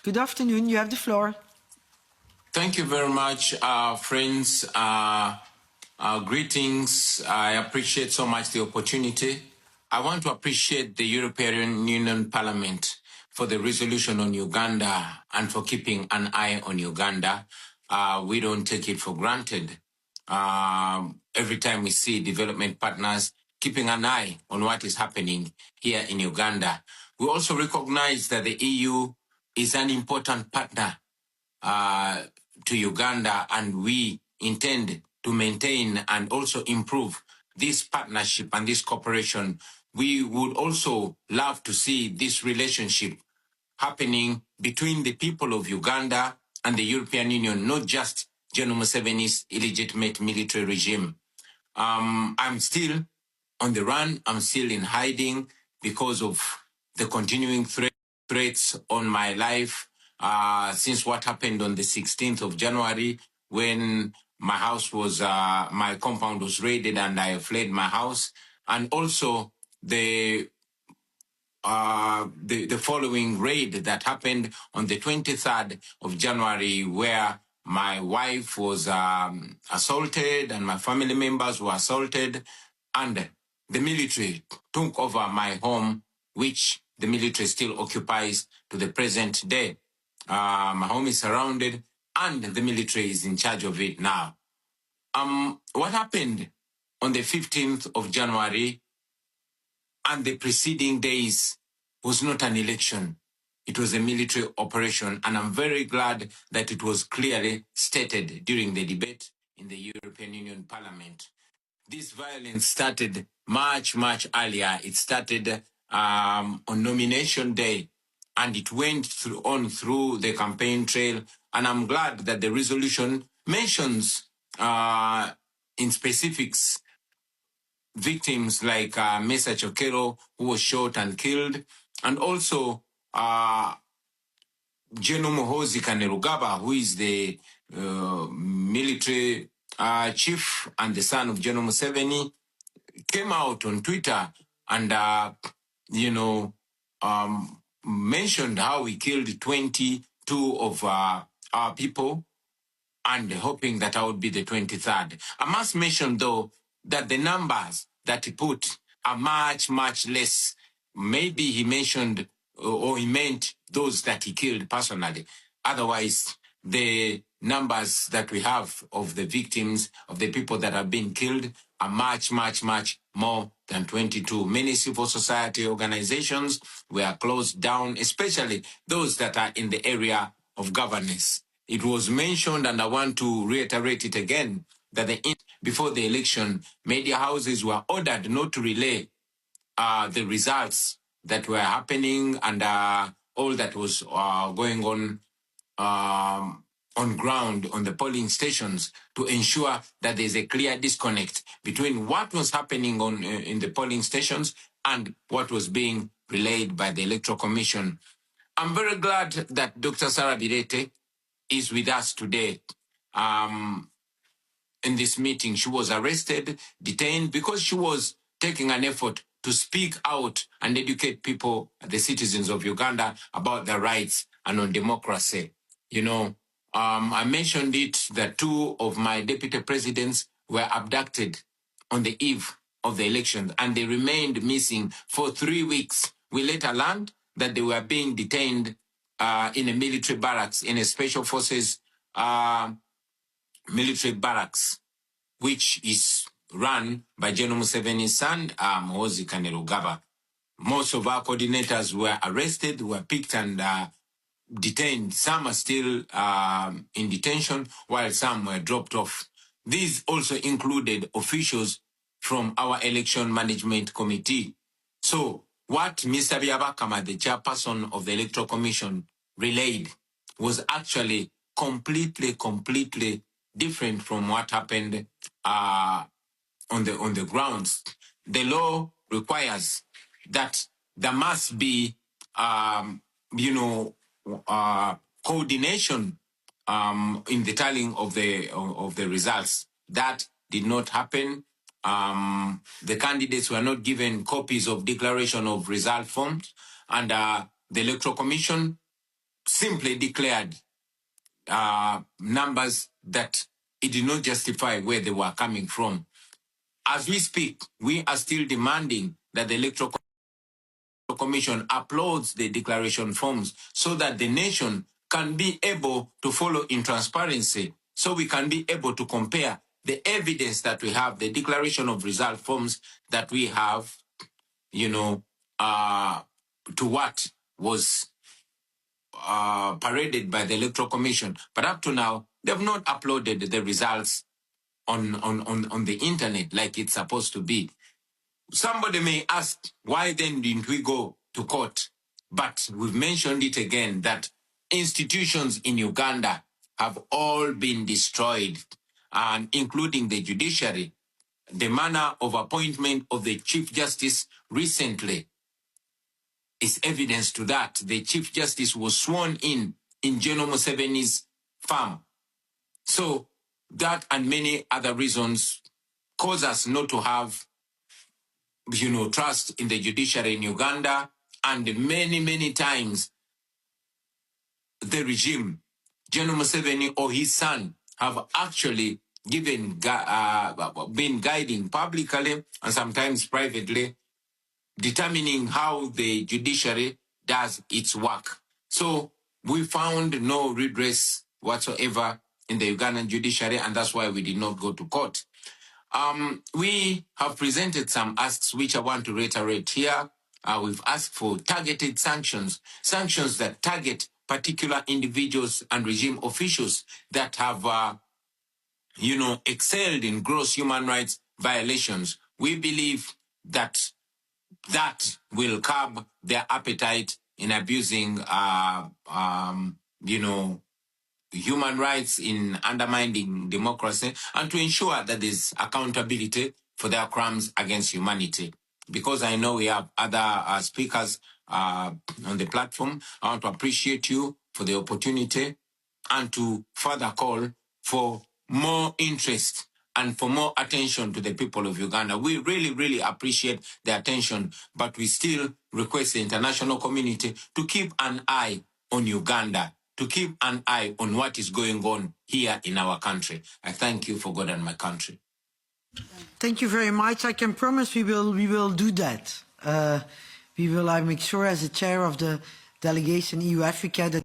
Good afternoon. You have the floor. Thank you very much, friends. Greetings. I appreciate so much the opportunity. I want to appreciate the European Union Parliament for the resolution on Uganda and for keeping an eye on Uganda. We don't take it for granted. Every time we see development partners keeping an eye on what is happening here in Uganda. We also recognize that the EU is an important partner uh, to Uganda, and we intend to maintain and also improve this partnership and this cooperation. We would also love to see this relationship happening between the people of Uganda and the European Union, not just General Museveni's illegitimate military regime. I'm still on the run. I'm still in hiding because of the continuing threats on my life since what happened on the 16th of January when my house was, my compound was raided and I fled my house. And also the following raid that happened on the 23rd of January, where my wife was assaulted and my family members were assaulted, and the military took over my home, which the military still occupies to the present day. My home is surrounded, and the military is in charge of it now. What happened on the 15th of January and the preceding days was not an election. It was a military operation, and I'm very glad that it was clearly stated during the debate in the European Union Parliament. This violence started much, much earlier. It started on nomination day, and it went through the campaign trail. And I'm glad that the resolution mentions in specifics victims like Mesa Chokero, who was shot and killed, and also General Muhoozi Kainerugaba, who is the military chief and the son of General Museveni, came out on Twitter and, mentioned how he killed 22 of our people, and hoping that I would be the 23rd. I must mention, though, that the numbers that he put are much, much less. Maybe he mentioned or he meant those that he killed personally. Otherwise, the numbers that we have of the victims, of the people that have been killed, are much, much, much more than 22. Many civil society organizations were closed down, especially those that are in the area of governance. It was mentioned, and I want to reiterate it again, that before the election, media houses were ordered not to relay the results that were happening and all that was going on ground on the polling stations, to ensure that there's a clear disconnect between what was happening in the polling stations and what was being relayed by the Electoral Commission. I'm very glad that Dr. Sarah Birete is with us today. In this meeting, she was arrested, detained, because she was taking an effort to speak out and educate people, the citizens of Uganda, about their rights and on democracy. I mentioned it that two of my deputy presidents were abducted on the eve of the election, and they remained missing for 3 weeks. We later learned that they were being detained in a military barracks, in a special forces military barracks, which is run by General Museveni's son, Muhoozi Kainerugaba. Most of our coordinators were arrested, were picked and detained. Some are still in detention, while some were dropped off. These also included officials from our election management committee. So what Mr. Byabakama, the chairperson of the Electoral Commission, relayed was actually completely different from what happened on the grounds. The law requires that there must be, coordination in the tallying of the results. That did not happen. The candidates were not given copies of declaration of result forms, and the Electoral Commission simply declared numbers that it did not justify where they were coming from. As we speak, we are still demanding that the Electoral Commission uploads the declaration forms so that the nation can be able to follow in transparency, so we can be able to compare the evidence that we have, the declaration of result forms that we have, to what was paraded by the Electoral Commission. But up to now, they've not uploaded the results on the internet like it's supposed to be. Somebody may ask, why then didn't we go to court? But we've mentioned it again that institutions in Uganda have all been destroyed, and including the judiciary. The manner of appointment of the Chief Justice recently is evidence to that. The Chief Justice was sworn in General Museveni's farm. So that and many other reasons cause us not to have trust in the judiciary in Uganda, and many, many times the regime, General Museveni or his son, have actually been guiding publicly and sometimes privately, determining how the judiciary does its work. So we found no redress whatsoever in the Ugandan judiciary, and that's why we did not go to court. We have presented some asks, which I want to reiterate here. We've asked for targeted sanctions that target particular individuals and regime officials that have, excelled in gross human rights violations. We believe that will curb their appetite in abusing, human rights, in undermining democracy, and to ensure that there's accountability for their crimes against humanity. Because I know we have other speakers on the platform, I want to appreciate you for the opportunity and to further call for more interest and for more attention to the people of Uganda. We really, really appreciate the attention, but we still request the international community to keep an eye on Uganda, to keep an eye on what is going on here in our country. I thank you for God and my country. Thank you very much. I can promise we will do that. I make sure as the chair of the delegation EU Africa that